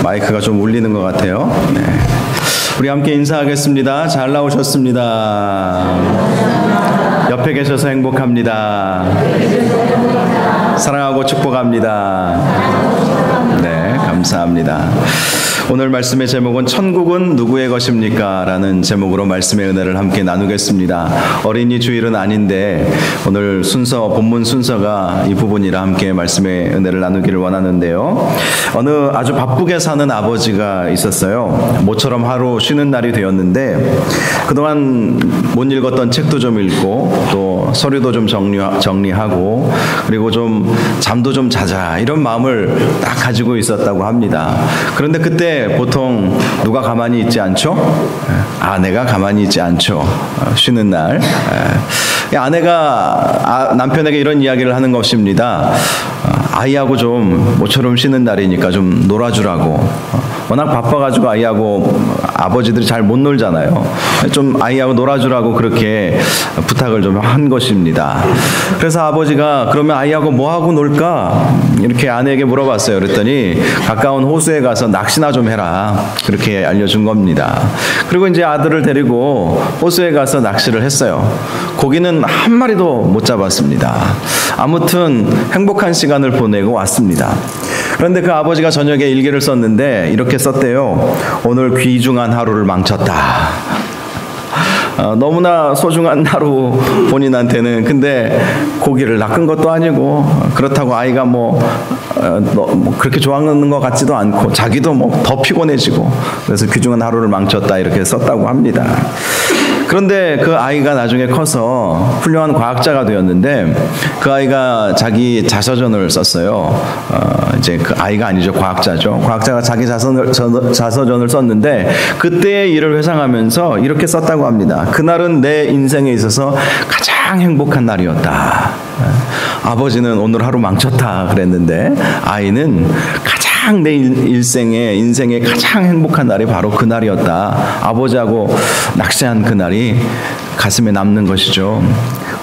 마이크가 좀 울리는 것 같아요. 네. 우리 함께 인사하겠습니다. 잘 나오셨습니다. 옆에 계셔서 행복합니다. 사랑하고 축복합니다. 네, 감사합니다. 오늘 말씀의 제목은 천국은 누구의 것입니까? 라는 제목으로 말씀의 은혜를 함께 나누겠습니다. 어린이 주일은 아닌데 오늘 본문 순서가 이 부분이라 함께 말씀의 은혜를 나누기를 원하는데요. 어느 아주 바쁘게 사는 아버지가 있었어요. 모처럼 하루 쉬는 날이 되었는데 그동안 못 읽었던 책도 좀 읽고 또 서류도 좀 정리하고 그리고 좀 잠도 좀 자자 이런 마음을 딱 가지고 있었다고 합니다. 그런데 그때 보통 누가 가만히 있지 않죠? 아내가 가만히 있지 않죠. 쉬는 날 아내가 남편에게 이런 이야기를 하는 것입니다. 아이하고 좀 모처럼 쉬는 날이니까 좀 놀아주라고. 워낙 바빠가지고 아이하고 아버지들이 잘 못 놀잖아요. 좀 아이하고 놀아주라고 그렇게 부탁을 좀 한 것입니다. 그래서 아버지가 그러면 아이하고 뭐하고 놀까? 이렇게 아내에게 물어봤어요. 그랬더니 가까운 호수에 가서 낚시나 좀 해라. 그렇게 알려준 겁니다. 그리고 이제 아들을 데리고 호수에 가서 낚시를 했어요. 고기는 한 마리도 못 잡았습니다. 아무튼 행복한 시간을 보내고 왔습니다. 그런데 그 아버지가 저녁에 일기를 썼는데 이렇게 썼대요. 오늘 귀중한 하루를 망쳤다. 너무나 소중한 하루 본인한테는. 근데 고기를 낚은 것도 아니고 그렇다고 아이가 그렇게 좋아하는 것 같지도 않고 자기도 더 피곤해지고 그래서 귀중한 하루를 망쳤다 이렇게 썼다고 합니다. 그런데 그 아이가 나중에 커서 훌륭한 과학자가 되었는데 그 아이가 자기 자서전을 썼어요. 이제 그 아이가 아니죠. 과학자죠. 과학자가 자기 자서전을 썼는데 그때의 일을 회상하면서 이렇게 썼다고 합니다. 그날은 내 인생에 있어서 가장 행복한 날이었다. 아버지는 오늘 하루 망쳤다 그랬는데 아이는 가장 내 인생의 가장 행복한 날이 바로 그날이었다. 아버지하고 낚시한 그날이 가슴에 남는 것이죠.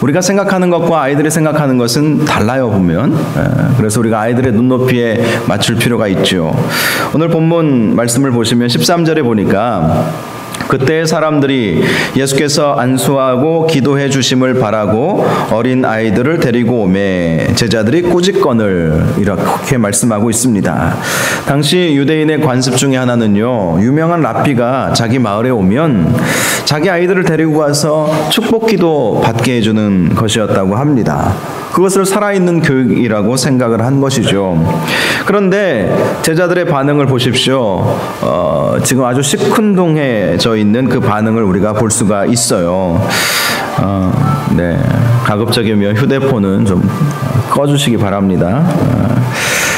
우리가 생각하는 것과 아이들이 생각하는 것은 달라요, 보면. 그래서 우리가 아이들의 눈높이에 맞출 필요가 있죠. 오늘 본문 말씀을 보시면 13절에 보니까 그때 사람들이 예수께서 안수하고 기도해 주심을 바라고 어린 아이들을 데리고 오매 제자들이 꾸짖건을 이렇게 말씀하고 있습니다. 당시 유대인의 관습 중에 하나는요, 유명한 랍비가 자기 마을에 오면 자기 아이들을 데리고 가서 축복기도 받게 해주는 것이었다고 합니다. 그것을 살아있는 교육이라고 생각을 한 것이죠. 그런데 제자들의 반응을 보십시오. 지금 아주 시큰둥해져 있는 그 반응을 우리가 볼 수가 있어요. 네, 가급적이면 휴대폰은 좀 꺼주시기 바랍니다.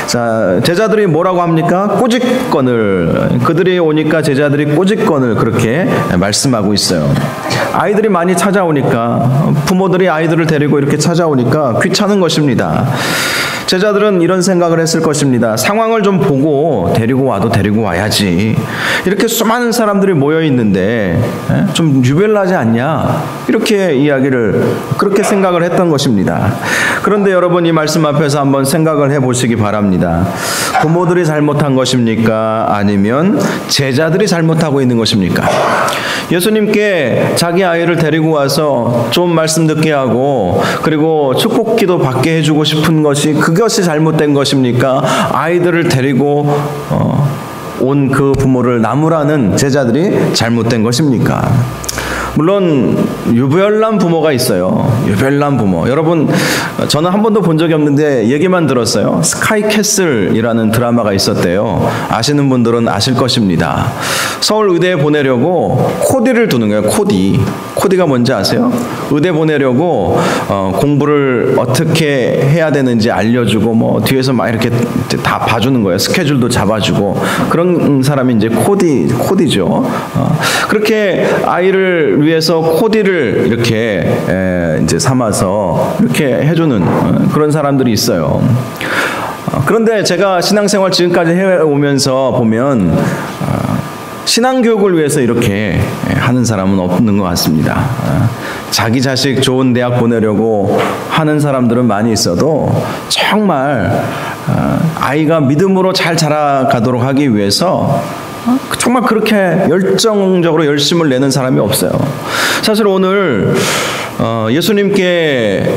자, 제자들이 뭐라고 합니까? 꾸짖건을, 그들이 오니까 제자들이 꾸짖건을 그렇게 말씀하고 있어요. 아이들이 많이 찾아오니까, 부모들이 아이들을 데리고 이렇게 찾아오니까 귀찮은 것입니다. 제자들은 이런 생각을 했을 것입니다. 상황을 좀 보고 데리고 와야지. 이렇게 수많은 사람들이 모여 있는데 좀 유별나지 않냐? 이렇게 그렇게 생각을 했던 것입니다. 그런데 여러분 이 말씀 앞에서 한번 생각을 해보시기 바랍니다. 부모들이 잘못한 것입니까? 아니면 제자들이 잘못하고 있는 것입니까? 예수님께 자기 아이를 데리고 와서 좀 말씀 듣게 하고 그리고 축복기도 받게 해주고 싶은 그것이 잘못된 것입니까? 아이들을 데리고 온 그 부모를 나무라는 제자들이 잘못된 것입니까? 물론 유별난 부모가 있어요. 유별난 부모. 여러분, 저는 한 번도 본 적이 없는데 얘기만 들었어요. 스카이캐슬이라는 드라마가 있었대요. 아시는 분들은 아실 것입니다. 서울 의대에 보내려고 코디를 두는 거예요. 코디가 뭔지 아세요? 의대 보내려고 공부를 어떻게 해야 되는지 알려주고 뒤에서 막 이렇게 다 봐주는 거예요. 스케줄도 잡아주고 그런 사람이 이제 코디죠. 그렇게 아이를 위해서 코디를 이렇게 이제 삼아서 이렇게 해주는 그런 사람들이 있어요. 그런데 제가 신앙생활 지금까지 해오면서 보면 신앙교육을 위해서 이렇게 하는 사람은 없는 것 같습니다. 자기 자식 좋은 대학 보내려고 하는 사람들은 많이 있어도 정말 아이가 믿음으로 잘 자라가도록 하기 위해서 정말 그렇게 열정적으로 열심을 내는 사람이 없어요. 사실 오늘 예수님께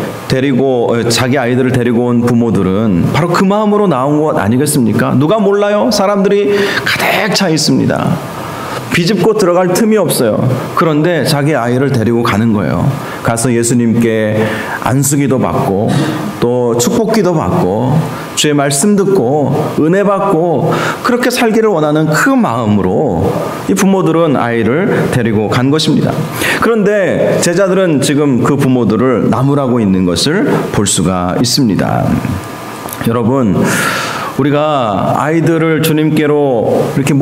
자기 아이들을 데리고 온 부모들은 바로 그 마음으로 나온 것 아니겠습니까? 누가 몰라요? 사람들이 가득 차 있습니다. 비집고 들어갈 틈이 없어요. 그런데 자기 아이를 데리고 가는 거예요. 가서 예수님께 안수기도 받고 또 축복기도 받고 주의 말씀 듣고 은혜 받고 그렇게 살기를 원하는 그 마음으로 이 부모들은 아이를 데리고 간 것입니다. 그런데 제자들은 지금 그 부모들을 나무라고 있는 것을 볼 수가 있습니다. 여러분, 우리가 아이들을 주님께로 이렇게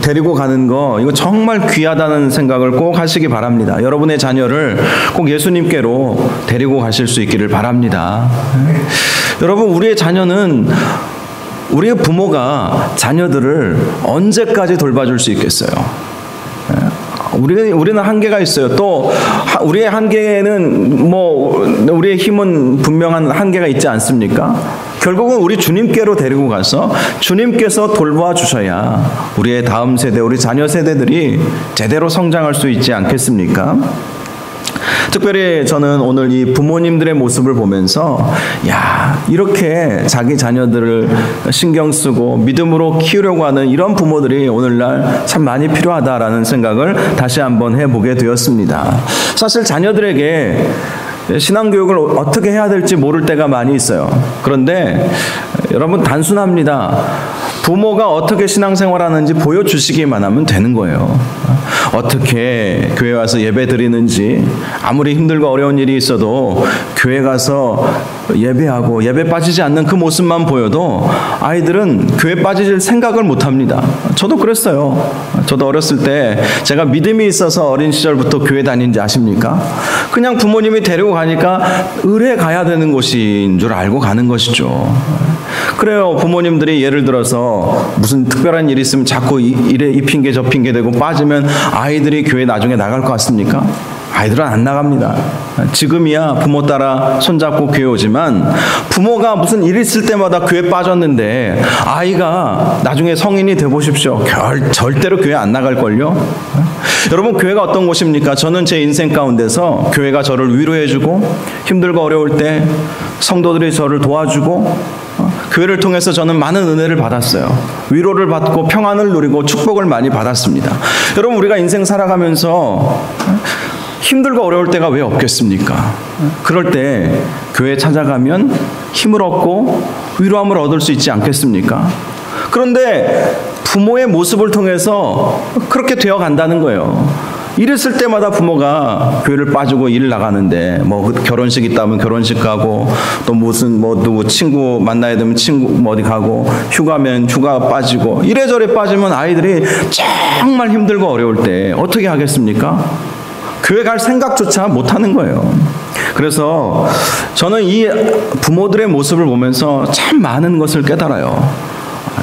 데리고 가는 거, 이거 정말 귀하다는 생각을 꼭 하시기 바랍니다. 여러분의 자녀를 꼭 예수님께로 데리고 가실 수 있기를 바랍니다. 여러분, 우리의 자녀는 우리의 부모가 자녀들을 언제까지 돌봐줄 수 있겠어요? 우리는 한계가 있어요. 또 우리의 한계는 우리의 힘은 분명한 한계가 있지 않습니까? 결국은 우리 주님께로 데리고 가서 주님께서 돌봐 주셔야 우리의 다음 세대, 우리 자녀 세대들이 제대로 성장할 수 있지 않겠습니까? 특별히 저는 오늘 이 부모님들의 모습을 보면서 이렇게 자기 자녀들을 신경 쓰고 믿음으로 키우려고 하는 이런 부모들이 오늘날 참 많이 필요하다라는 생각을 다시 한번 해보게 되었습니다. 사실 자녀들에게 신앙교육을 어떻게 해야 될지 모를 때가 많이 있어요. 그런데 여러분, 단순합니다. 부모가 어떻게 신앙생활하는지 보여주시기만 하면 되는 거예요. 어떻게 교회 와서 예배 드리는지, 아무리 힘들고 어려운 일이 있어도 교회 가서 예배하고 예배 빠지지 않는 그 모습만 보여도 아이들은 교회 빠질 생각을 못합니다. 저도 그랬어요. 저도 어렸을 때 제가 믿음이 있어서 어린 시절부터 교회 다닌지 아십니까? 그냥 부모님이 데리고 가니까 의뢰 가야 되는 곳인 줄 알고 가는 것이죠. 그래요. 부모님들이 예를 들어서 무슨 특별한 일이 있으면 자꾸 이 핑계 저 핑계 대고 빠지면 아이들이 교회 나중에 나갈 것 같습니까? 아이들은 안 나갑니다. 지금이야 부모 따라 손잡고 교회 오지만 부모가 무슨 일 있을 때마다 교회 빠졌는데 아이가 나중에 성인이 돼보십시오. 절대로 교회 안 나갈걸요? 여러분, 교회가 어떤 곳입니까? 저는 제 인생 가운데서 교회가 저를 위로해주고 힘들고 어려울 때 성도들이 저를 도와주고 교회를 통해서 저는 많은 은혜를 받았어요. 위로를 받고 평안을 누리고 축복을 많이 받았습니다. 여러분, 우리가 인생 살아가면서 힘들고 어려울 때가 왜 없겠습니까? 그럴 때 교회 찾아가면 힘을 얻고 위로함을 얻을 수 있지 않겠습니까? 그런데 부모의 모습을 통해서 그렇게 되어 간다는 거예요. 일 있을 때마다 부모가 교회를 빠지고 일 나가는데 결혼식 있다면 결혼식 가고 또 무슨 누구 친구 만나야 되면 친구 어디 가고 휴가면 휴가 빠지고 이래저래 빠지면 아이들이 정말 힘들고 어려울 때 어떻게 하겠습니까? 교회 갈 생각조차 못 하는 거예요. 그래서 저는 이 부모들의 모습을 보면서 참 많은 것을 깨달아요.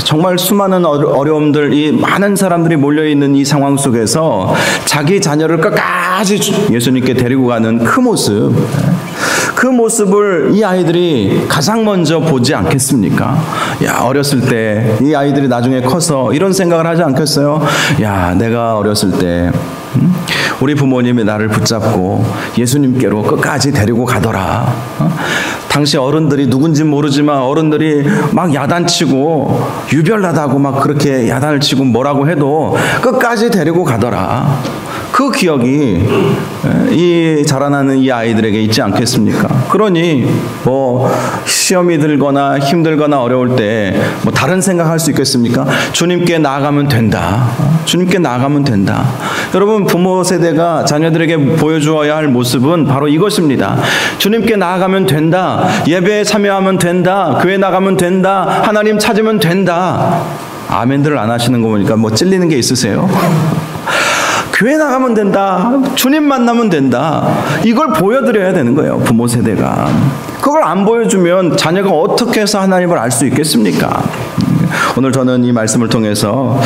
정말 수많은 어려움들, 이 많은 사람들이 몰려있는 이 상황 속에서 자기 자녀를 끝까지 예수님께 데리고 가는 그 모습을 이 아이들이 가장 먼저 보지 않겠습니까? 어렸을 때 이 아이들이 나중에 커서 이런 생각을 하지 않겠어요? 내가 어렸을 때 우리 부모님이 나를 붙잡고 예수님께로 끝까지 데리고 가더라. 당시 어른들이 누군지 모르지만 어른들이 막 야단치고 유별나다고 막 그렇게 야단을 치고 뭐라고 해도 끝까지 데리고 가더라. 그 기억이 이 자라나는 이 아이들에게 있지 않겠습니까? 그러니 시험이 들거나 힘들거나 어려울 때 다른 생각할 수 있겠습니까? 주님께 나아가면 된다. 주님께 나아가면 된다. 여러분, 부모 세대가 자녀들에게 보여주어야 할 모습은 바로 이것입니다. 주님께 나아가면 된다. 예배에 참여하면 된다. 교회 나가면 된다. 하나님 찾으면 된다. 아멘들을 안 하시는 거 보니까 찔리는 게 있으세요? 교회 나가면 된다. 주님 만나면 된다. 이걸 보여드려야 되는 거예요, 부모 세대가. 그걸 안 보여주면 자녀가 어떻게 해서 하나님을 알 수 있겠습니까? 오늘 저는 이 말씀을 통해서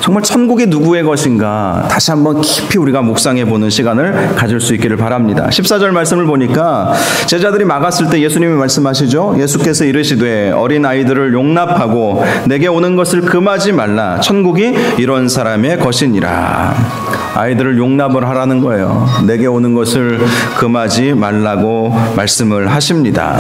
정말 천국이 누구의 것인가 다시 한번 깊이 우리가 묵상해 보는 시간을 가질 수 있기를 바랍니다. 14절 말씀을 보니까 제자들이 막았을 때 예수님이 말씀하시죠. 예수께서 이르시되 어린 아이들을 용납하고 내게 오는 것을 금하지 말라. 천국이 이런 사람의 것이니라. 아이들을 용납을 하라는 거예요. 내게 오는 것을 금하지 말라고 말씀을 하십니다.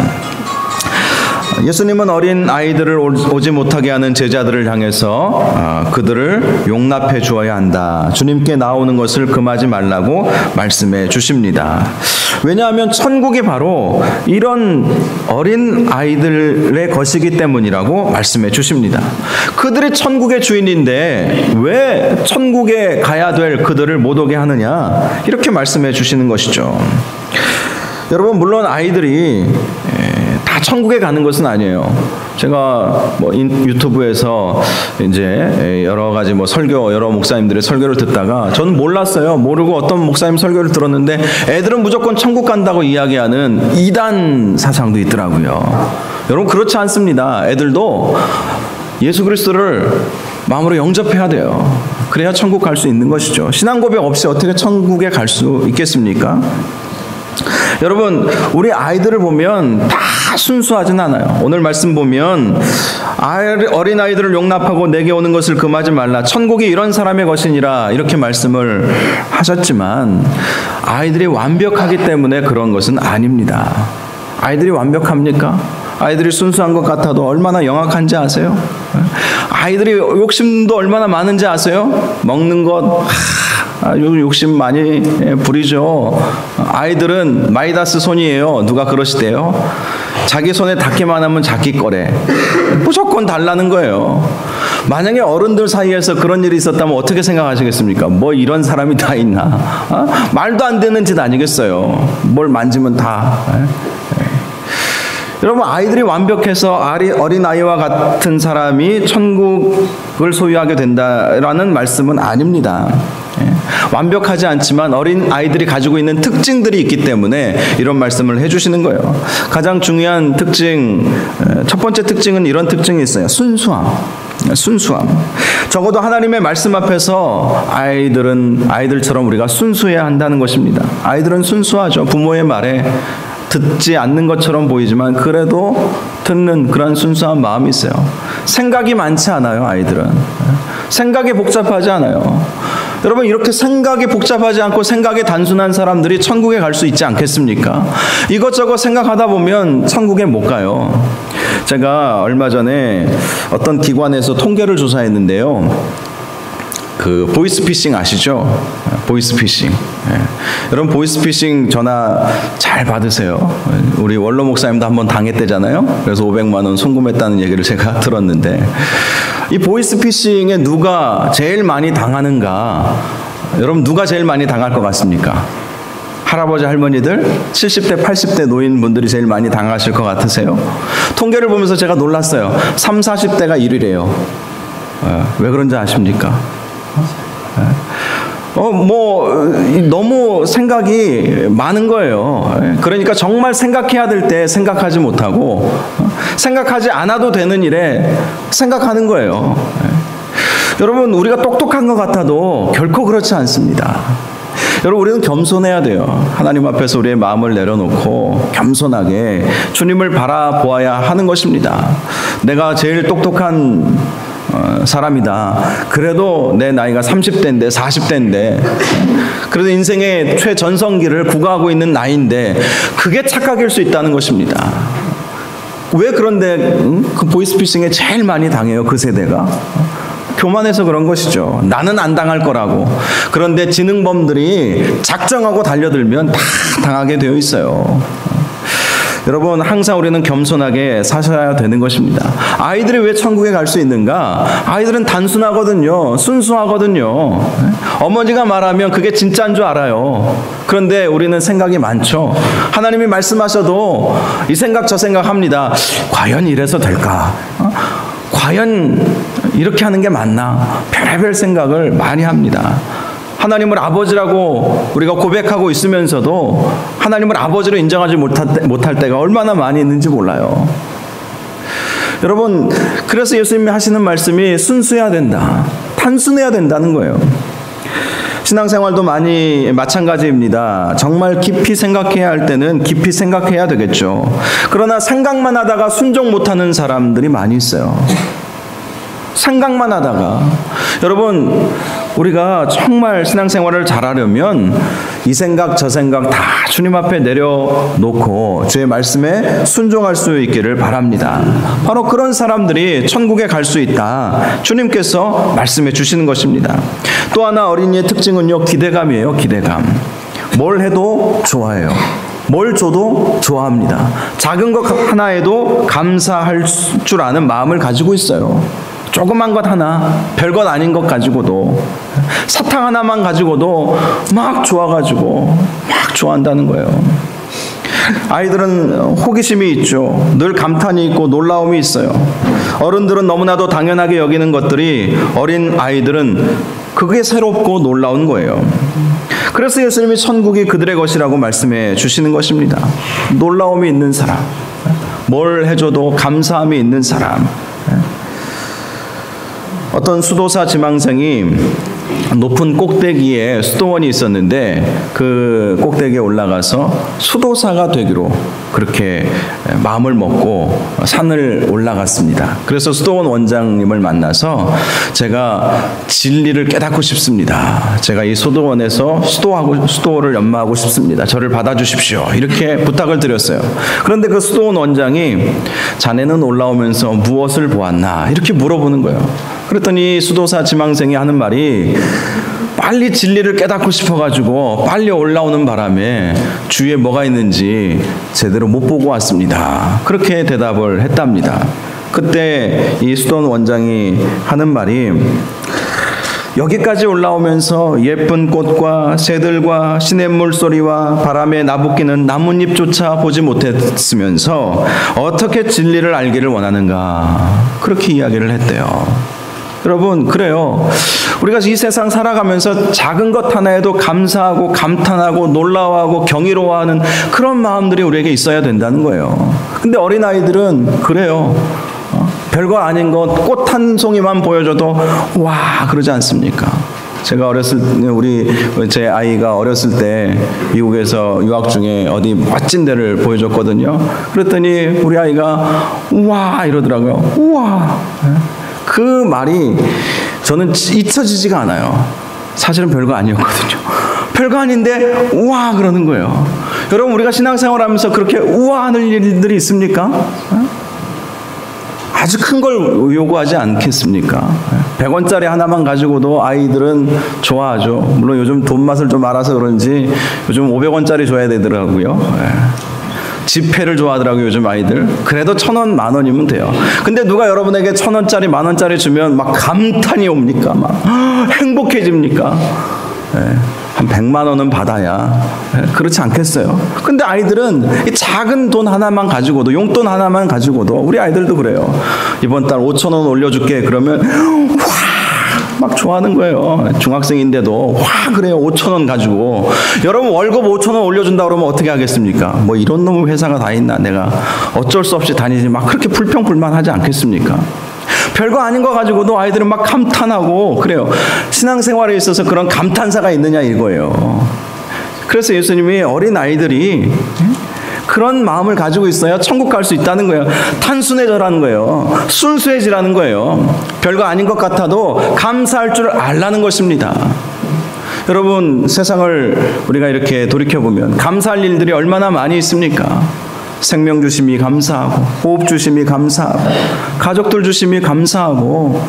예수님은 어린 아이들을 오지 못하게 하는 제자들을 향해서 그들을 용납해 주어야 한다. 주님께 나오는 것을 금하지 말라고 말씀해 주십니다. 왜냐하면 천국이 바로 이런 어린 아이들의 것이기 때문이라고 말씀해 주십니다. 그들이 천국의 주인인데 왜 천국에 가야 될 그들을 못 오게 하느냐, 이렇게 말씀해 주시는 것이죠. 여러분, 물론 아이들이 다 천국에 가는 것은 아니에요. 제가 유튜브에서 이제 여러 가지 설교, 여러 목사님들의 설교를 듣다가 저는 몰랐어요. 모르고 어떤 목사님 설교를 들었는데 애들은 무조건 천국 간다고 이야기하는 이단 사상도 있더라고요. 여러분, 그렇지 않습니다. 애들도 예수 그리스도를 마음으로 영접해야 돼요. 그래야 천국 갈 수 있는 것이죠. 신앙 고백 없이 어떻게 천국에 갈 수 있겠습니까? 여러분, 우리 아이들을 보면 다 순수하진 않아요. 오늘 말씀 보면 어린아이들을 용납하고 내게 오는 것을 금하지 말라. 천국이 이런 사람의 것이니라. 이렇게 말씀을 하셨지만 아이들이 완벽하기 때문에 그런 것은 아닙니다. 아이들이 완벽합니까? 아이들이 순수한 것 같아도 얼마나 영악한지 아세요? 아이들이 욕심도 얼마나 많은지 아세요? 먹는 것 욕심 많이 부리죠. 아이들은 마이다스 손이에요. 누가 그러시대요? 자기 손에 닿기만 하면 자기 거래. 무조건 달라는 거예요. 만약에 어른들 사이에서 그런 일이 있었다면 어떻게 생각하시겠습니까? 뭐 이런 사람이 다 있나? 말도 안 되는 짓 아니겠어요? 뭘 만지면 다. 여러분, 아이들이 완벽해서 어린아이와 같은 사람이 천국을 소유하게 된다라는 말씀은 아닙니다. 완벽하지 않지만 어린 아이들이 가지고 있는 특징들이 있기 때문에 이런 말씀을 해주시는 거예요. 가장 중요한 특징, 첫 번째 특징은 이런 특징이 있어요. 순수함. 적어도 하나님의 말씀 앞에서 아이들처럼 우리가 순수해야 한다는 것입니다. 아이들은 순수하죠. 부모의 말에 듣지 않는 것처럼 보이지만 그래도 듣는 그런 순수한 마음이 있어요. 생각이 많지 않아요. 아이들은 생각이 복잡하지 않아요. 여러분, 이렇게 생각이 복잡하지 않고 생각이 단순한 사람들이 천국에 갈 수 있지 않겠습니까? 이것저것 생각하다 보면 천국에 못 가요. 제가 얼마 전에 어떤 기관에서 통계를 조사했는데요. 그 보이스피싱 아시죠? 보이스피싱. 여러분, 보이스피싱 전화 잘 받으세요. 우리 원로 목사님도 한번 당했대잖아요. 그래서 500만 원 송금했다는 얘기를 제가 들었는데, 이 보이스피싱에 누가 제일 많이 당하는가? 여러분, 누가 제일 많이 당할 것 같습니까? 할아버지 할머니들, 70대 80대 노인분들이 제일 많이 당하실 것 같으세요? 통계를 보면서 제가 놀랐어요. 30, 40대가 1위래요. 왜 그런지 아십니까? 너무 생각이 많은 거예요. 그러니까 정말 생각해야 될 때 생각하지 못하고, 생각하지 않아도 되는 일에 생각하는 거예요. 여러분, 우리가 똑똑한 것 같아도 결코 그렇지 않습니다. 여러분, 우리는 겸손해야 돼요. 하나님 앞에서 우리의 마음을 내려놓고 겸손하게 주님을 바라보아야 하는 것입니다. 내가 제일 똑똑한 사람이다. 그래도 내 나이가 30대인데 40대인데 그래도 인생의 최전성기를 구가하고 있는 나이인데 그게 착각일 수 있다는 것입니다. 왜 그런데 그 보이스피싱에 제일 많이 당해요? 그 세대가 교만해서 그런 것이죠. 나는 안 당할 거라고. 그런데 지능범들이 작정하고 달려들면 다 당하게 되어 있어요. 여러분, 항상 우리는 겸손하게 사셔야 되는 것입니다. 아이들이 왜 천국에 갈 수 있는가? 아이들은 단순하거든요. 순수하거든요. 어머니가 말하면 그게 진짜인 줄 알아요. 그런데 우리는 생각이 많죠. 하나님이 말씀하셔도 이 생각 저 생각 합니다. 과연 이래서 될까? 과연 이렇게 하는 게 맞나? 별의별 생각을 많이 합니다. 하나님을 아버지라고 우리가 고백하고 있으면서도 하나님을 아버지로 인정하지 못할 때가 얼마나 많이 있는지 몰라요. 여러분, 그래서 예수님이 하시는 말씀이 순수해야 된다, 단순해야 된다는 거예요. 신앙생활도 많이 마찬가지입니다. 정말 깊이 생각해야 할 때는 깊이 생각해야 되겠죠. 그러나 생각만 하다가 순종 못하는 사람들이 많이 있어요. 생각만 하다가. 여러분, 우리가 정말 신앙생활을 잘하려면 이 생각 저 생각 다 주님 앞에 내려놓고 주의 말씀에 순종할 수 있기를 바랍니다. 바로 그런 사람들이 천국에 갈 수 있다, 주님께서 말씀해 주시는 것입니다. 또 하나 어린이의 특징은요, 기대감이에요. 기대감. 뭘 해도 좋아해요. 뭘 줘도 좋아합니다. 작은 것 하나에도 감사할 줄 아는 마음을 가지고 있어요. 조그만 것 하나, 별것 아닌 것 가지고도, 사탕 하나만 가지고도 막 좋아가지고 막 좋아한다는 거예요. 아이들은 호기심이 있죠. 늘 감탄이 있고 놀라움이 있어요. 어른들은 너무나도 당연하게 여기는 것들이 어린 아이들은 그게 새롭고 놀라운 거예요. 그래서 예수님이 천국이 그들의 것이라고 말씀해 주시는 것입니다. 놀라움이 있는 사람, 뭘 해줘도 감사함이 있는 사람. 어떤 수도사 지망생이 높은 꼭대기에 수도원이 있었는데 그 꼭대기에 올라가서 수도사가 되기로 그렇게 마음을 먹고 산을 올라갔습니다. 그래서 수도원 원장님을 만나서 제가 진리를 깨닫고 싶습니다. 제가 이 수도원에서 수도를 연마하고 싶습니다. 저를 받아주십시오. 이렇게 부탁을 드렸어요. 그런데 그 수도원 원장이 자네는 올라오면서 무엇을 보았나? 이렇게 물어보는 거예요. 그랬더니 수도사 지망생이 하는 말이 빨리 진리를 깨닫고 싶어가지고 빨리 올라오는 바람에 주위에 뭐가 있는지 제대로 못 보고 왔습니다. 그렇게 대답을 했답니다. 그때 이 수도원 원장이 하는 말이 여기까지 올라오면서 예쁜 꽃과 새들과 시냇물 소리와 바람에 나부끼는 나뭇잎조차 보지 못했으면서 어떻게 진리를 알기를 원하는가, 그렇게 이야기를 했대요. 여러분, 그래요. 우리가 이 세상 살아가면서 작은 것 하나에도 감사하고 감탄하고 놀라워하고 경이로워하는 그런 마음들이 우리에게 있어야 된다는 거예요. 근데 어린아이들은 그래요. 별거 아닌 것, 꽃 한 송이만 보여줘도 와 그러지 않습니까? 제가 제 아이가 어렸을 때 미국에서 유학 중에 어디 멋진 데를 보여줬거든요. 그랬더니 우리 아이가 우와 이러더라고요. 우와. 그 말이 저는 잊혀지지가 않아요. 사실은 별거 아니었거든요. 별거 아닌데 우와 그러는 거예요. 여러분, 우리가 신앙생활하면서 그렇게 우와하는 일들이 있습니까? 아주 큰 걸 요구하지 않겠습니까? 100원짜리 하나만 가지고도 아이들은 좋아하죠. 물론 요즘 돈 맛을 좀 알아서 그런지 요즘 500원짜리 줘야 되더라고요. 지폐를 좋아하더라고요, 요즘 아이들. 그래도 1,000원, 10,000원이면 돼요. 근데 누가 여러분에게 1,000원짜리, 10,000원짜리 주면 막 감탄이 옵니까? 막 행복해집니까? 한 100만 원은 받아야. 그렇지 않겠어요? 근데 아이들은 이 작은 돈 하나만 가지고도, 용돈 하나만 가지고도, 우리 아이들도 그래요. 이번 달 5,000원 올려줄게. 그러면 막 좋아하는 거예요. 중학생인데도 와 그래요. 5,000원 가지고. 여러분, 월급 5,000원 올려준다 그러면 어떻게 하겠습니까? 뭐 이런 놈의 회사가 다 있나, 내가 어쩔 수 없이 다니지, 막 그렇게 불평불만하지 않겠습니까? 별거 아닌 거 가지고도 아이들은 막 감탄하고 그래요. 신앙생활에 있어서 그런 감탄사가 있느냐 이거예요. 그래서 예수님이 어린 아이들이 그런 마음을 가지고 있어야 천국 갈 수 있다는 거예요. 단순해져라는 거예요. 순수해지라는 거예요. 별거 아닌 것 같아도 감사할 줄 알라는 것입니다. 여러분, 세상을 우리가 이렇게 돌이켜보면 감사할 일들이 얼마나 많이 있습니까? 생명 주심이 감사하고, 호흡 주심이 감사하고, 가족들 주심이 감사하고,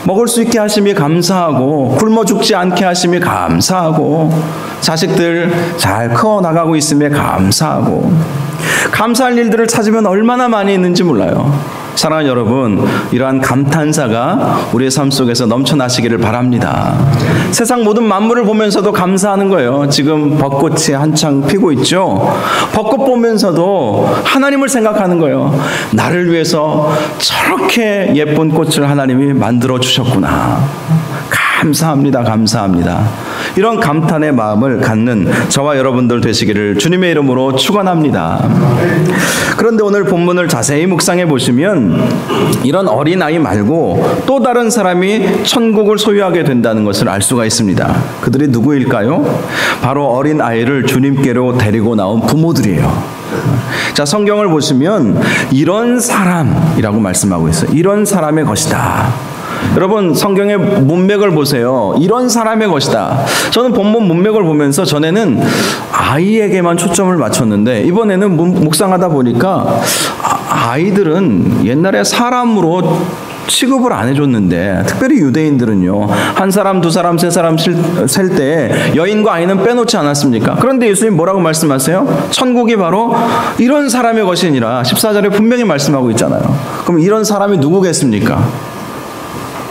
먹을 수 있게 하심이 감사하고, 굶어 죽지 않게 하심이 감사하고, 자식들 잘 커나가고 있음에 감사하고, 감사할 일들을 찾으면 얼마나 많이 있는지 몰라요. 사랑하는 여러분, 이러한 감탄사가 우리의 삶 속에서 넘쳐나시기를 바랍니다. 세상 모든 만물을 보면서도 감사하는 거예요. 지금 벚꽃이 한창 피고 있죠. 벚꽃 보면서도 하나님을 생각하는 거예요. 나를 위해서 저렇게 예쁜 꽃을 하나님이 만들어 주셨구나. 감사합니다, 감사합니다. 이런 감탄의 마음을 갖는 저와 여러분들 되시기를 주님의 이름으로 축원합니다. 그런데 오늘 본문을 자세히 묵상해 보시면 이런 어린아이 말고 또 다른 사람이 천국을 소유하게 된다는 것을 알 수가 있습니다. 그들이 누구일까요? 바로 어린아이를 주님께로 데리고 나온 부모들이에요. 자, 성경을 보시면 이런 사람이라고 말씀하고 있어요. 이런 사람의 것이다. 여러분, 성경의 문맥을 보세요. 이런 사람의 것이다. 저는 본문 문맥을 보면서 전에는 아이에게만 초점을 맞췄는데 이번에는 묵상하다 보니까 아이들은 옛날에 사람으로 취급을 안 해줬는데, 특별히 유대인들은요, 한 사람, 두 사람, 세 사람 셀 때 여인과 아이는 빼놓지 않았습니까? 그런데 예수님 뭐라고 말씀하세요? 천국이 바로 이런 사람의 것이니라 14절에 분명히 말씀하고 있잖아요. 그럼 이런 사람이 누구겠습니까?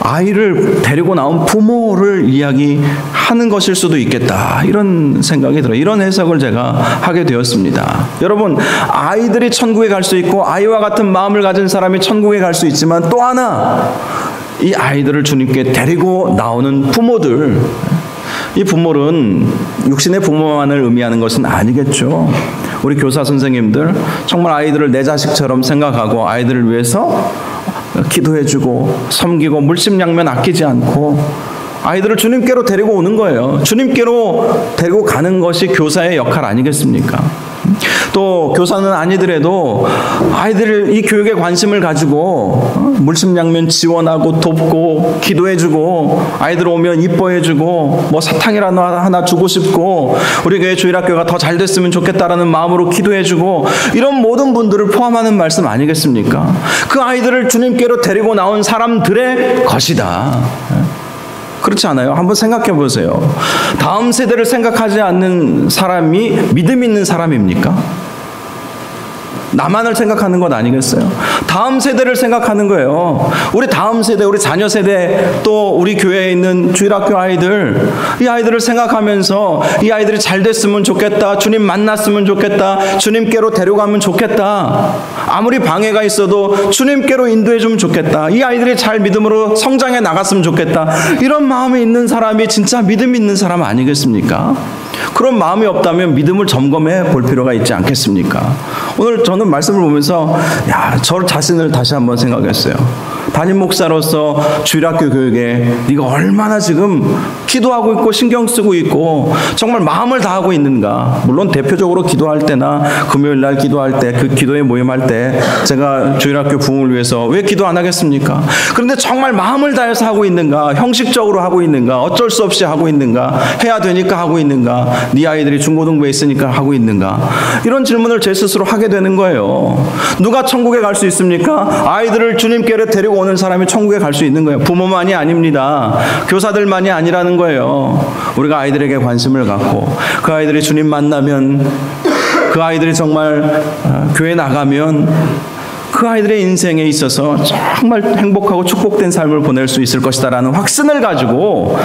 아이를 데리고 나온 부모를 이야기하는 것일 수도 있겠다, 이런 생각이 들어요. 이런 해석을 제가 하게 되었습니다. 여러분, 아이들이 천국에 갈 수 있고 아이와 같은 마음을 가진 사람이 천국에 갈 수 있지만 또 하나, 이 아이들을 주님께 데리고 나오는 부모들, 이 부모는 육신의 부모만을 의미하는 것은 아니겠죠. 우리 교사 선생님들 정말 아이들을 내 자식처럼 생각하고 아이들을 위해서 기도해주고 섬기고 물심양면 아끼지 않고 아이들을 주님께로 데리고 오는 거예요. 주님께로 데리고 가는 것이 교사의 역할 아니겠습니까? 또 교사는 아니더라도 아이들 이 교육에 관심을 가지고 물심양면 지원하고 돕고 기도해주고 아이들 오면 이뻐해주고 뭐 사탕이라도 하나 주고 싶고 우리 교회 주일학교가 더 잘 됐으면 좋겠다라는 마음으로 기도해주고 이런 모든 분들을 포함하는 말씀 아니겠습니까? 그 아이들을 주님께로 데리고 나온 사람들의 것이다. 그렇지 않아요? 한번 생각해 보세요. 다음 세대를 생각하지 않는 사람이 믿음 있는 사람입니까? 나만을 생각하는 것 아니겠어요? 다음 세대를 생각하는 거예요. 우리 다음 세대, 우리 자녀 세대, 또 우리 교회에 있는 주일학교 아이들, 이 아이들을 생각하면서 이 아이들이 잘 됐으면 좋겠다, 주님 만났으면 좋겠다, 주님께로 데려가면 좋겠다, 아무리 방해가 있어도 주님께로 인도해 주면 좋겠다, 이 아이들이 잘 믿음으로 성장해 나갔으면 좋겠다, 이런 마음이 있는 사람이 진짜 믿음 있는 사람 아니겠습니까? 그런 마음이 없다면 믿음을 점검해 볼 필요가 있지 않겠습니까? 오늘 저는 말씀을 보면서 저 자신을 다시 한번 생각했어요. 담임 목사로서 주일학교 교육에 네가 얼마나 지금 기도하고 있고 신경 쓰고 있고 정말 마음을 다하고 있는가. 물론 대표적으로 기도할 때나 금요일날 기도할 때, 그 기도회 모임할 때 제가 주일학교 부흥을 위해서 왜 기도 안 하겠습니까? 그런데 정말 마음을 다해서 하고 있는가, 형식적으로 하고 있는가, 어쩔 수 없이 하고 있는가, 해야 되니까 하고 있는가, 네 아이들이 중고등부에 있으니까 하고 있는가, 이런 질문을 제 스스로 하게 되는 거예요. 누가 천국에 갈 수 있습니까? 아이들을 주님께로 데리고 오는 사람이 천국에 갈 수 있는 거예요. 부모만이 아닙니다. 교사들만이 아니라는 거예요. 우리가 아이들에게 관심을 갖고 그 아이들이 주님 만나면, 그 아이들이 정말 교회 나가면 그 아이들의 인생에 있어서 정말 행복하고 축복된 삶을 보낼 수 있을 것이다라는 확신을 가지고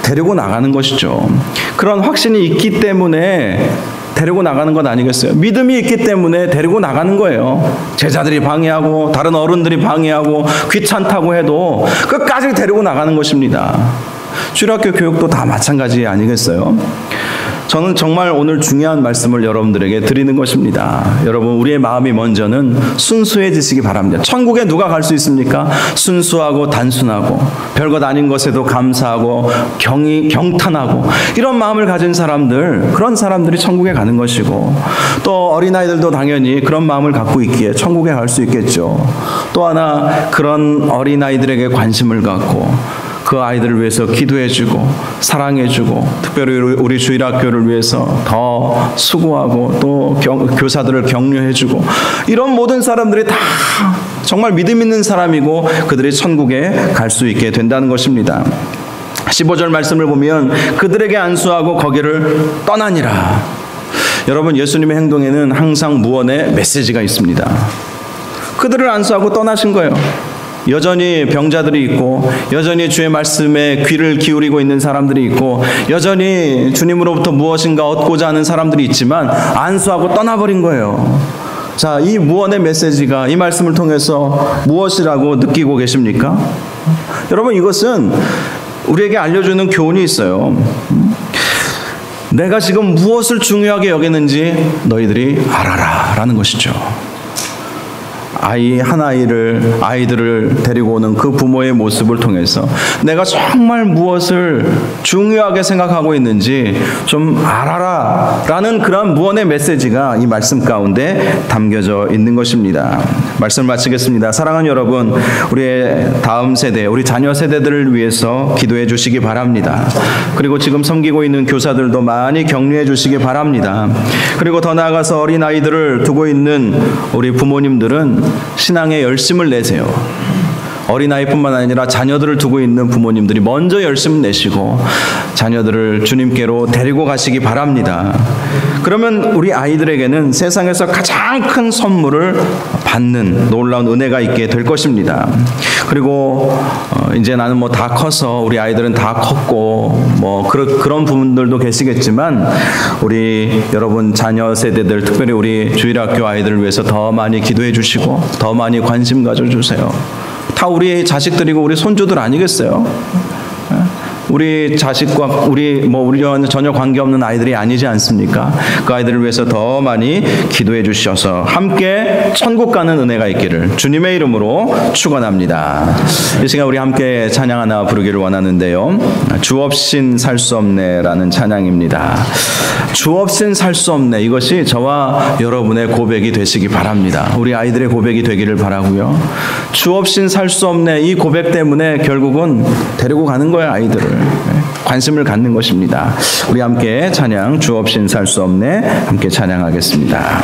데리고 나가는 것이죠. 그런 확신이 있기 때문에 데리고 나가는 것 아니겠어요? 믿음이 있기 때문에 데리고 나가는 거예요. 제자들이 방해하고 다른 어른들이 방해하고 귀찮다고 해도 끝까지 데리고 나가는 것입니다. 주일학교 교육도 다 마찬가지 아니겠어요? 저는 정말 오늘 중요한 말씀을 여러분들에게 드리는 것입니다. 여러분, 우리의 마음이 먼저는 순수해지시기 바랍니다. 천국에 누가 갈 수 있습니까? 순수하고 단순하고 별것 아닌 것에도 감사하고 경탄하고 이런 마음을 가진 사람들, 그런 사람들이 천국에 가는 것이고, 또 어린아이들도 당연히 그런 마음을 갖고 있기에 천국에 갈 수 있겠죠. 또 하나, 그런 어린아이들에게 관심을 갖고 그 아이들을 위해서 기도해주고 사랑해주고 특별히 우리 주일학교를 위해서 더 수고하고 또 교사들을 격려해주고 이런 모든 사람들이 다 정말 믿음 있는 사람이고 그들이 천국에 갈 수 있게 된다는 것입니다. 15절 말씀을 보면 그들에게 안수하고 거기를 떠나니라. 여러분, 예수님의 행동에는 항상 무언의 메시지가 있습니다. 그들을 안수하고 떠나신 거예요. 여전히 병자들이 있고 여전히 주의 말씀에 귀를 기울이고 있는 사람들이 있고 여전히 주님으로부터 무엇인가 얻고자 하는 사람들이 있지만 안수하고 떠나버린 거예요. 자, 이 무언의 메시지가 이 말씀을 통해서 무엇이라고 느끼고 계십니까? 여러분, 이것은 우리에게 알려주는 교훈이 있어요. 내가 지금 무엇을 중요하게 여기는지 너희들이 알아라 라는 것이죠. 아이들을 데리고 오는 그 부모의 모습을 통해서 내가 정말 무엇을 중요하게 생각하고 있는지 좀 알아라 라는 그런 무언의 메시지가 이 말씀 가운데 담겨져 있는 것입니다. 말씀을 마치겠습니다. 사랑하는 여러분, 우리의 다음 세대, 우리 자녀 세대들을 위해서 기도해 주시기 바랍니다. 그리고 지금 섬기고 있는 교사들도 많이 격려해 주시기 바랍니다. 그리고 더 나아가서 어린아이들을 두고 있는 우리 부모님들은 신앙에 열심을 내세요. 어린아이뿐만 아니라 자녀들을 두고 있는 부모님들이 먼저 열심을 내시고 자녀들을 주님께로 데리고 가시기 바랍니다. 그러면 우리 아이들에게는 세상에서 가장 큰 선물을 받는 놀라운 은혜가 있게 될 것입니다. 그리고 이제 나는 뭐 다 커서, 우리 아이들은 다 컸고 뭐 그런 부분들도 계시겠지만 우리 여러분 자녀 세대들, 특별히 우리 주일학교 아이들을 위해서 더 많이 기도해 주시고 더 많이 관심 가져주세요. 다 우리 자식들이고 우리 손주들 아니겠어요? 우리 자식과 우리와 전혀 관계없는 아이들이 아니지 않습니까? 그 아이들을 위해서 더 많이 기도해 주셔서 함께 천국 가는 은혜가 있기를 주님의 이름으로 축원합니다. 이 시간 우리 함께 찬양 하나 부르기를 원하는데요. 주 없인 살 수 없네라는 찬양입니다. 주 없인 살 수 없네, 이것이 저와 여러분의 고백이 되시기 바랍니다. 우리 아이들의 고백이 되기를 바라고요. 주 없인 살 수 없네, 이 고백 때문에 결국은 데리고 가는 거예요. 아이들을 관심을 갖는 것입니다. 우리 함께 찬양 주 없인 살 수 없네 함께 찬양하겠습니다.